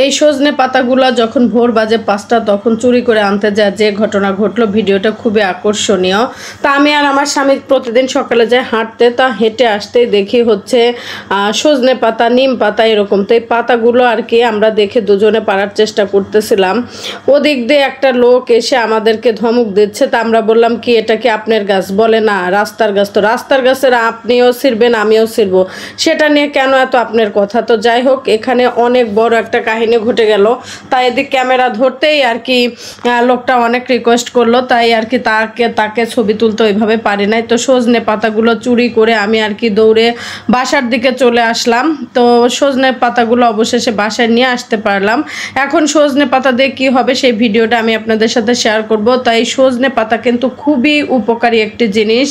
এই সজনে পাতাগুলো যখন ভোর বাজে 5টা তখন চুরি করে আনতে যায় যে ঘটনা ঘটলো, ভিডিওটা খুবই আকর্ষণীয়। তা আমি আর আমার স্বামী প্রতিদিন সকালে যাই হাঁটতে, তা হেঁটে আসতেই দেখি হচ্ছে সজনে পাতা, নিম পাতা এরকম। তো এই পাতাগুলো আর কি আমরা দেখে দুজনে পারার চেষ্টা করতেছিলাম। ওদিক দিয়ে একটা লোক এসে আমাদেরকে ধমক দিচ্ছে। তা আমরা বললাম কি এটা কি আপনার গাছ? বলে না, রাস্তার গাছ। তো রাস্তার গাছের আপনিও ছিঁড়বেন আমিও ছিঁড়বো, সেটা নিয়ে কেন এত আপনার কথা? তো যাই হোক, এখানে অনেক বড় একটা কাহিনী ঘটে গেল। তাই এদিক ক্যামেরা ধরতেই আর কি লোকটা অনেক রিকোয়েস্ট করলো, তাই আর কি তাকে ছবি তুলতে ওইভাবে পারি নাই। তো সজনে পাতাগুলো চুরি করে আমি আর কি দৌড়ে বাসার দিকে চলে আসলাম। তো সজনে পাতাগুলো অবশেষে বাসায় নিয়ে আসতে পারলাম। এখন সজনে পাতা দিয়ে কী হবে সেই ভিডিওটা আমি আপনাদের সাথে শেয়ার করব। তাই সজনে পাতা কিন্তু খুবই উপকারী একটি জিনিস।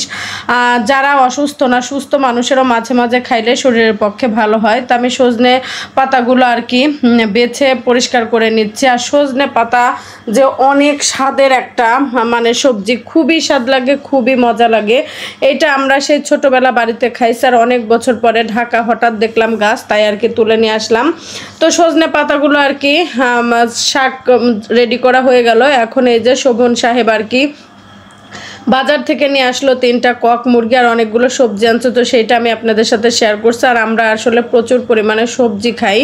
যারা অসুস্থ না, সুস্থ মানুষেরও মাঝে মাঝে খাইলে শরীরের পক্ষে ভালো হয়। তো আমি সজনে পাতাগুলো আর কি বেছে পরিষ্কার করে নিচ্ছি। আর সজনে পাতা যে অনেক স্বাদের একটা মানে সবজি, খুবই স্বাদ লাগে, খুবই মজা লাগে। এটা আমরা সেই ছোটোবেলা বাড়িতে খাইছি, আর অনেক বছর পরে ঢাকা হঠাৎ দেখলাম গাছ, তাই আর কি তুলে নিয়ে আসলাম। তো সজনে পাতাগুলো আর কি শাক রেডি করা হয়ে গেল। এখন এই যে শোভন সাহেব আর কি বাজার থেকে নিয়ে আসলো 3টা কক মুরগি আর অনেকগুলো সবজি আনছে। তো সেইটা আমি আপনাদের সাথে শেয়ার করছি। আর আমরা আসলে প্রচুর পরিমাণে সবজি খাই।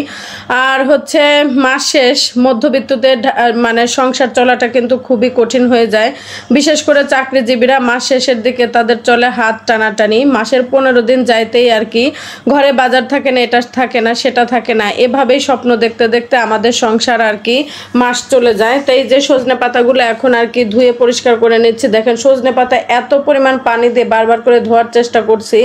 আর হচ্ছে মাস শেষ, মধ্যবিত্তদের মানে সংসার চলাটা কিন্তু খুবই কঠিন হয়ে যায়। বিশেষ করে চাকরিজীবীরা মাস শেষের দিকে তাদের চলে হাত টানাটানি। মাসের 15 দিন যাইতেই আর কি ঘরে বাজার থাকে না, এটা থাকে না, সেটা থাকে না, এভাবেই স্বপ্ন দেখতে দেখতে আমাদের সংসার আর কি মাস চলে যায়। তাই যে সজনে পাতাগুলো এখন আর কি ধুয়ে পরিষ্কার করে নিচ্ছি। দেখেন সজনে পাতা এত পরিমাণ পানি দিয়ে বারবার করে ধোয়ার চেষ্টা করছি,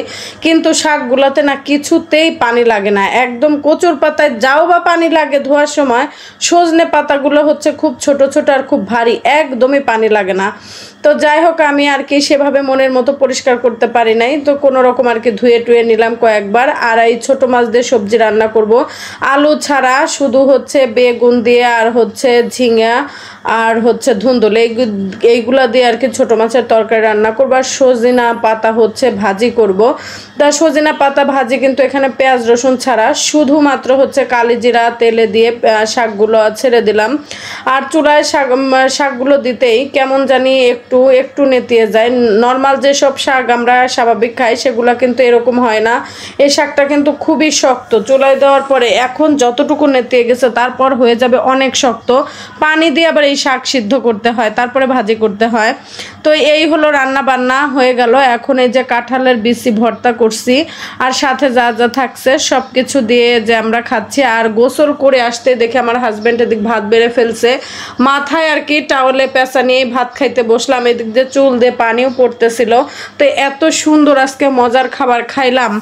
কিন্তু শাকগুলোতে না কিছুতেই পানি লাগে না। একদম কচুর পাতায় যাও বা পানি লাগে ধোয়ার সময়, সজনে পাতাগুলো হচ্ছে খুব ছোট ছোট আর খুব ভারী, একদমই পানি লাগে না। তো যাই হোক, আমি আর কি সেভাবে মনের মতো পরিষ্কার করতে পারি নাই। তো কোনো রকম আর কি ধুয়ে টুয়ে নিলাম কয়েকবার। আর এই ছোটো মাছ দিয়ে সবজি রান্না করব, আলু ছাড়া, শুধু হচ্ছে বেগুন দিয়ে আর হচ্ছে ঝিঙা আর হচ্ছে ধুন্দুল, এইগুলা দিয়ে আর কি ছোটো মাছের তরকারি রান্না করবো। আর সজিনা পাতা হচ্ছে ভাজি করব। তা সজিনা পাতা ভাজি কিন্তু এখানে পেঁয়াজ রসুন ছাড়া, শুধুমাত্র হচ্ছে কালিজিরা তেলে দিয়ে শাকগুলো ছেড়ে দিলাম। আর চুলায় শাকগুলো দিতেই কেমন জানি একটু নেতিয়ে যায়। নর্মাল যেসব শাক আমরা স্বাভাবিক খাই সেগুলো কিন্তু এরকম হয় না। এই শাকটা কিন্তু খুবই শক্ত, চুলায় দেওয়ার পরে এখন যতটুকু নেতিয়ে গেছে তারপর হয়ে যাবে অনেক শক্ত। পানি দিয়ে আবার এই শাক সিদ্ধ করতে হয়, তারপরে ভাজি করতে হয়। তো এই হলো রান্না বান্না হয়ে গেল। এখন এই যে কাঁঠালের বিচি ভর্তা করছি, আর সাথে যা যা থাকছে সব কিছু দিয়ে যে আমরা খাচ্ছি। আর গোসল করে আসতে দেখে আমার হাজব্যান্ড এদিক ভাত বেড়ে ফেলছে, মাথায় আর কি টাওয়ালে পেঁচা নিয়ে ভাত খাইতে বসলাম। এদিক দিয়ে চুল দিয়ে পানিও পড়তেছিল। তো এত সুন্দর আজকে মজার খাবার খাইলাম,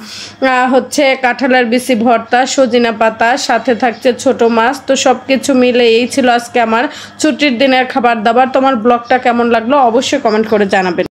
হচ্ছে কাঁঠালের বিচি ভর্তা, সজিনা পাতা, সাথে থাকছে ছোট মাছ। তো সব কিছু মিলে এই ছিল আজকে আমার ছুটির দিনের খাবার দাবার। তোমার ব্লগটা কেমন লাগলো অবশ্যই কমেন্ট করে জানাবেন।